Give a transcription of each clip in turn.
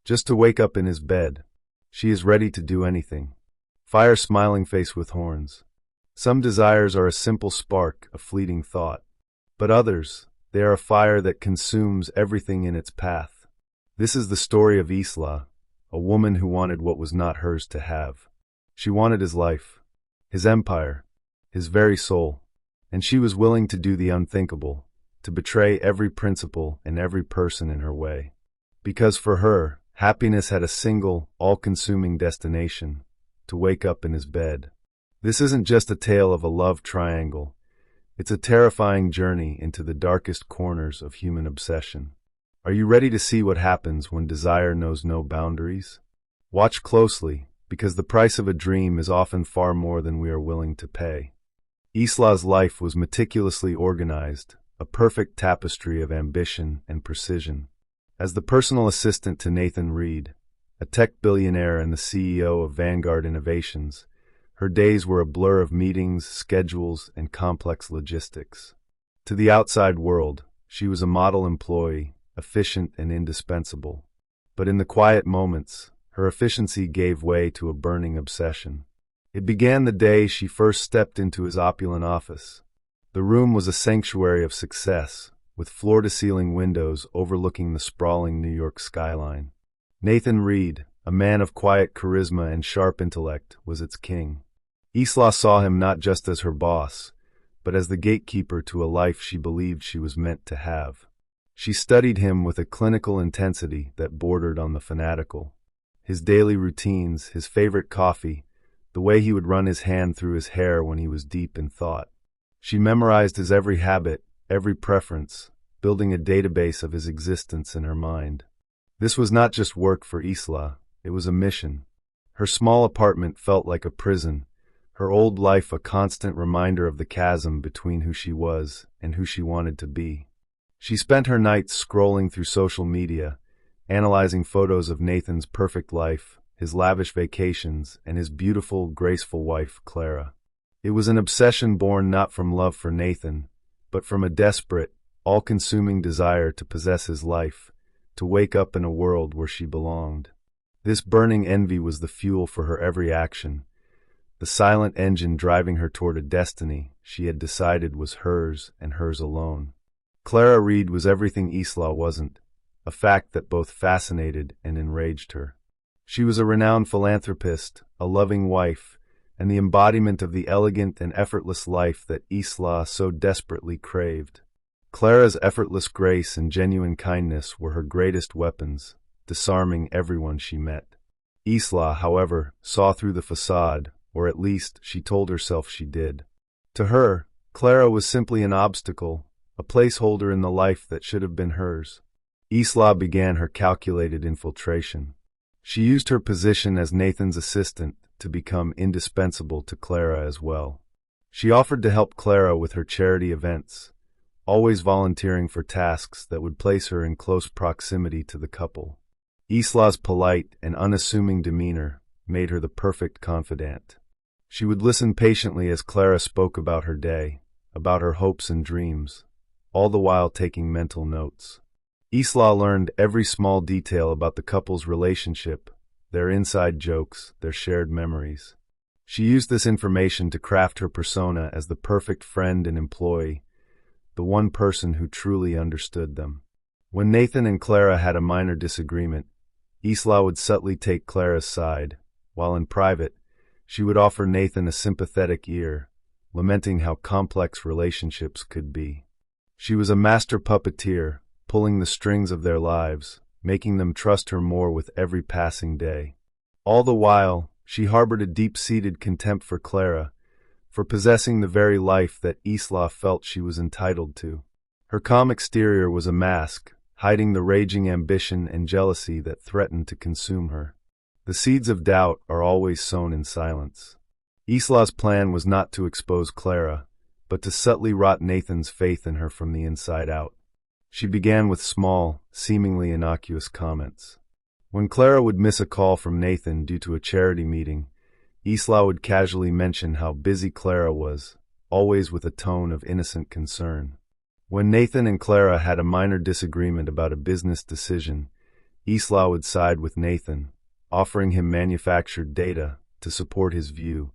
just to wake up in his bed. She is ready to do anything. Fire smiling face with horns. Some desires are a simple spark, a fleeting thought. But others, they are a fire that consumes everything in its path. This is the story of Isla, a woman who wanted what was not hers to have. She wanted his life, his empire, his very soul, and she was willing to do the unthinkable, to betray every principle and every person in her way. Because for her, happiness had a single, all-consuming destination: to wake up in his bed. This isn't just a tale of a love triangle. It's a terrifying journey into the darkest corners of human obsession. Are you ready to see what happens when desire knows no boundaries? Watch closely, because the price of a dream is often far more than we are willing to pay. Isla's life was meticulously organized, a perfect tapestry of ambition and precision. As the personal assistant to Nathan Reed, a tech billionaire and the CEO of Vanguard Innovations, her days were a blur of meetings, schedules, and complex logistics. To the outside world, she was a model employee, efficient and indispensable. But in the quiet moments, her efficiency gave way to a burning obsession. It began the day she first stepped into his opulent office. The room was a sanctuary of success, with floor-to-ceiling windows overlooking the sprawling New York skyline. Nathan Reed, a man of quiet charisma and sharp intellect, was its king. Isla saw him not just as her boss, but as the gatekeeper to a life she believed she was meant to have. She studied him with a clinical intensity that bordered on the fanatical. His daily routines, his favorite coffee, the way he would run his hand through his hair when he was deep in thought. She memorized his every habit, every preference, building a database of his existence in her mind. This was not just work for Isla, it was a mission. Her small apartment felt like a prison, her old life a constant reminder of the chasm between who she was and who she wanted to be. She spent her nights scrolling through social media, analyzing photos of Nathan's perfect life, his lavish vacations, and his beautiful, graceful wife, Clara. It was an obsession born not from love for Nathan, but from a desperate, all-consuming desire to possess his life, to wake up in a world where she belonged. This burning envy was the fuel for her every action, the silent engine driving her toward a destiny she had decided was hers and hers alone. Clara Reed was everything Isla wasn't, a fact that both fascinated and enraged her. She was a renowned philanthropist, a loving wife, and the embodiment of the elegant and effortless life that Isla so desperately craved. Clara's effortless grace and genuine kindness were her greatest weapons, disarming everyone she met. Isla, however, saw through the facade, or at least she told herself she did. To her, Clara was simply an obstacle, a placeholder in the life that should have been hers. Isla began her calculated infiltration. She used her position as Nathan's assistant to become indispensable to Clara as well. She offered to help Clara with her charity events, always volunteering for tasks that would place her in close proximity to the couple. Isla's polite and unassuming demeanor made her the perfect confidant. She would listen patiently as Clara spoke about her day, about her hopes and dreams, all the while taking mental notes. Isla learned every small detail about the couple's relationship, their inside jokes, their shared memories. She used this information to craft her persona as the perfect friend and employee, the one person who truly understood them. When Nathan and Clara had a minor disagreement, Isla would subtly take Clara's side, while in private, she would offer Nathan a sympathetic ear, lamenting how complex relationships could be. She was a master puppeteer, pulling the strings of their lives, making them trust her more with every passing day. All the while, she harbored a deep-seated contempt for Clara, for possessing the very life that Isla felt she was entitled to. Her calm exterior was a mask, hiding the raging ambition and jealousy that threatened to consume her. The seeds of doubt are always sown in silence. Isla's plan was not to expose Clara, but to subtly rot Nathan's faith in her from the inside out. She began with small, seemingly innocuous comments. When Clara would miss a call from Nathan due to a charity meeting, Isla would casually mention how busy Clara was, always with a tone of innocent concern. When Nathan and Clara had a minor disagreement about a business decision, Isla would side with Nathan, offering him manufactured data to support his view,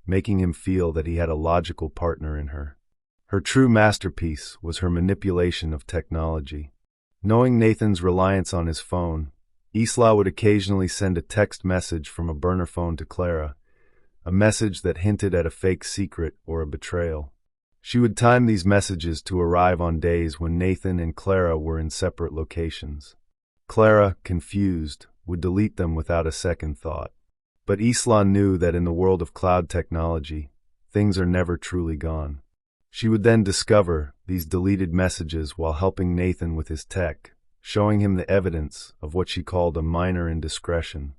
making him feel that he had a logical partner in her. Her true masterpiece was her manipulation of technology. Knowing Nathan's reliance on his phone, Isla would occasionally send a text message from a burner phone to Clara, a message that hinted at a fake secret or a betrayal. She would time these messages to arrive on days when Nathan and Clara were in separate locations. Clara, confused, would delete them without a second thought. But Isla knew that in the world of cloud technology, things are never truly gone. She would then discover these deleted messages while helping Nathan with his tech, showing him the evidence of what she called a minor indiscretion.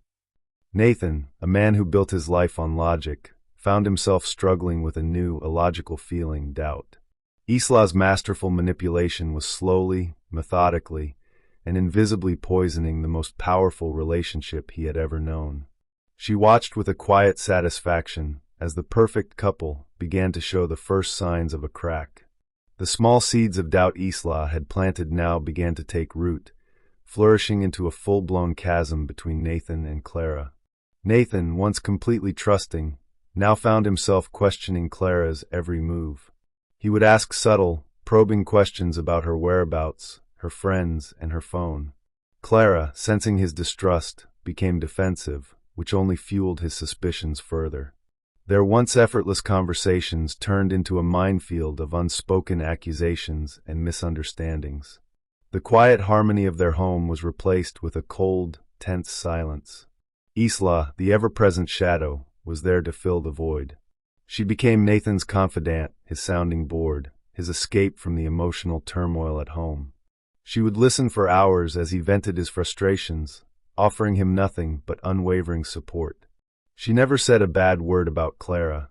Nathan, a man who built his life on logic, found himself struggling with a new, illogical feeling, doubt. Isla's masterful manipulation was slowly, methodically, and invisibly poisoning the most powerful relationship he had ever known. She watched with a quiet satisfaction as the perfect couple began to show the first signs of a crack. The small seeds of doubt Isla had planted now began to take root, flourishing into a full-blown chasm between Nathan and Clara. Nathan, once completely trusting, now found himself questioning Clara's every move. He would ask subtle, probing questions about her whereabouts, her friends, and her phone. Clara, sensing his distrust, became defensive, which only fueled his suspicions further. Their once effortless conversations turned into a minefield of unspoken accusations and misunderstandings. The quiet harmony of their home was replaced with a cold, tense silence. Isla, the ever-present shadow, was there to fill the void. She became Nathan's confidant, his sounding board, his escape from the emotional turmoil at home. She would listen for hours as he vented his frustrations, offering him nothing but unwavering support. She never said a bad word about Clara.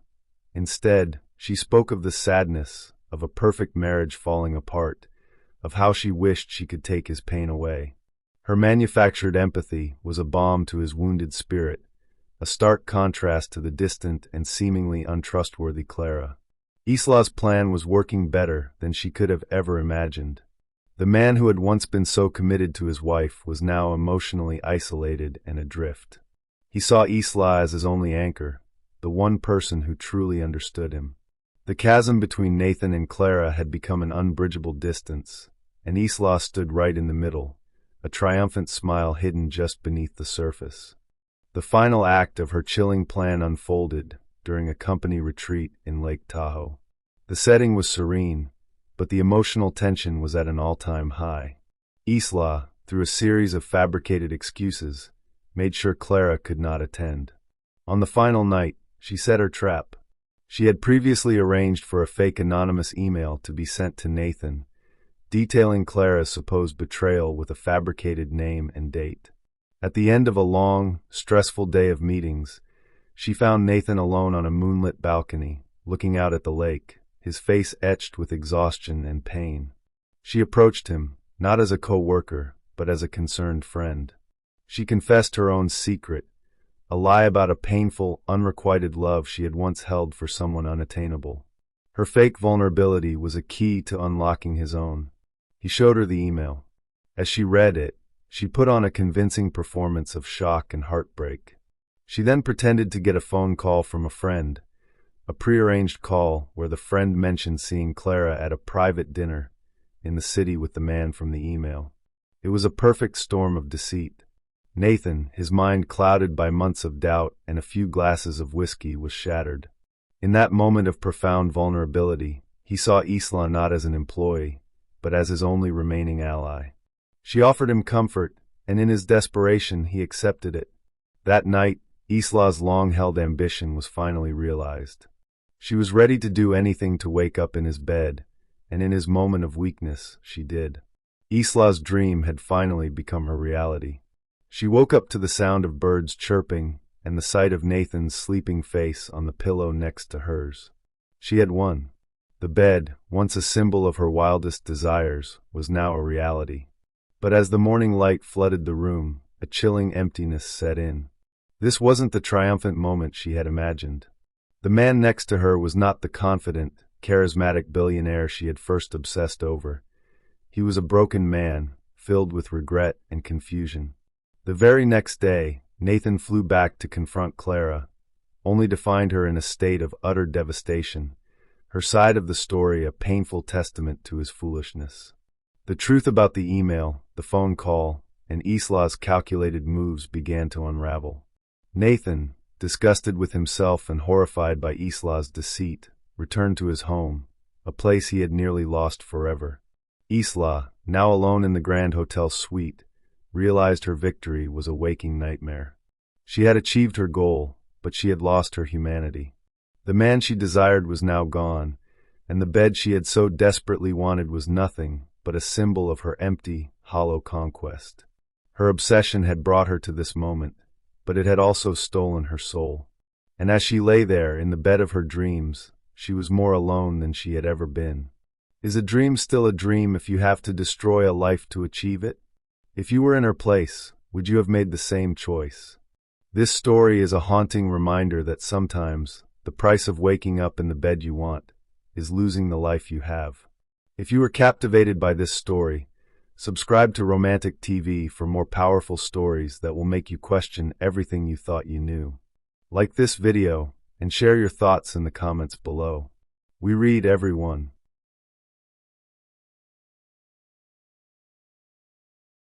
Instead, she spoke of the sadness of a perfect marriage falling apart, of how she wished she could take his pain away. Her manufactured empathy was a balm to his wounded spirit, a stark contrast to the distant and seemingly untrustworthy Clara. Isla's plan was working better than she could have ever imagined. The man who had once been so committed to his wife was now emotionally isolated and adrift. He saw Isla as his only anchor, the one person who truly understood him. The chasm between Nathan and Clara had become an unbridgeable distance, and Isla stood right in the middle, a triumphant smile hidden just beneath the surface. The final act of her chilling plan unfolded during a company retreat in Lake Tahoe. The setting was serene, but the emotional tension was at an all-time high. Isla, through a series of fabricated excuses, made sure Clara could not attend. On the final night, she set her trap. She had previously arranged for a fake anonymous email to be sent to Nathan, detailing Clara's supposed betrayal with a fabricated name and date. At the end of a long, stressful day of meetings, she found Nathan alone on a moonlit balcony, looking out at the lake, his face etched with exhaustion and pain. She approached him, not as a co-worker, but as a concerned friend. She confessed her own secret, a lie about a painful, unrequited love she had once held for someone unattainable. Her fake vulnerability was a key to unlocking his own. He showed her the email. As she read it, she put on a convincing performance of shock and heartbreak. She then pretended to get a phone call from a friend, a prearranged call where the friend mentioned seeing Clara at a private dinner in the city with the man from the email. It was a perfect storm of deceit. Nathan, his mind clouded by months of doubt and a few glasses of whiskey, was shattered. In that moment of profound vulnerability, he saw Isla not as an employee, but as his only remaining ally. She offered him comfort, and in his desperation he accepted it. That night, Isla's long-held ambition was finally realized. She was ready to do anything to wake up in his bed, and in his moment of weakness, she did. Isla's dream had finally become her reality. She woke up to the sound of birds chirping and the sight of Nathan's sleeping face on the pillow next to hers. She had won. The bed, once a symbol of her wildest desires, was now a reality. But as the morning light flooded the room, a chilling emptiness set in. This wasn't the triumphant moment she had imagined. The man next to her was not the confident, charismatic billionaire she had first obsessed over. He was a broken man, filled with regret and confusion. The very next day, Nathan flew back to confront Clara, only to find her in a state of utter devastation, her side of the story a painful testament to his foolishness. The truth about the email, the phone call, and Isla's calculated moves began to unravel. Nathan, disgusted with himself and horrified by Isla's deceit, returned to his home, a place he had nearly lost forever. Isla, now alone in the Grand Hotel suite, realized her victory was a waking nightmare. She had achieved her goal, but she had lost her humanity. The man she desired was now gone, and the bed she had so desperately wanted was nothing but a symbol of her empty, hollow conquest. Her obsession had brought her to this moment, but it had also stolen her soul. And as she lay there in the bed of her dreams, she was more alone than she had ever been. Is a dream still a dream if you have to destroy a life to achieve it? If you were in her place, would you have made the same choice? This story is a haunting reminder that sometimes the price of waking up in the bed you want is losing the life you have. If you were captivated by this story, subscribe to Romantic TV for more powerful stories that will make you question everything you thought you knew. Like this video and share your thoughts in the comments below. We read everyone.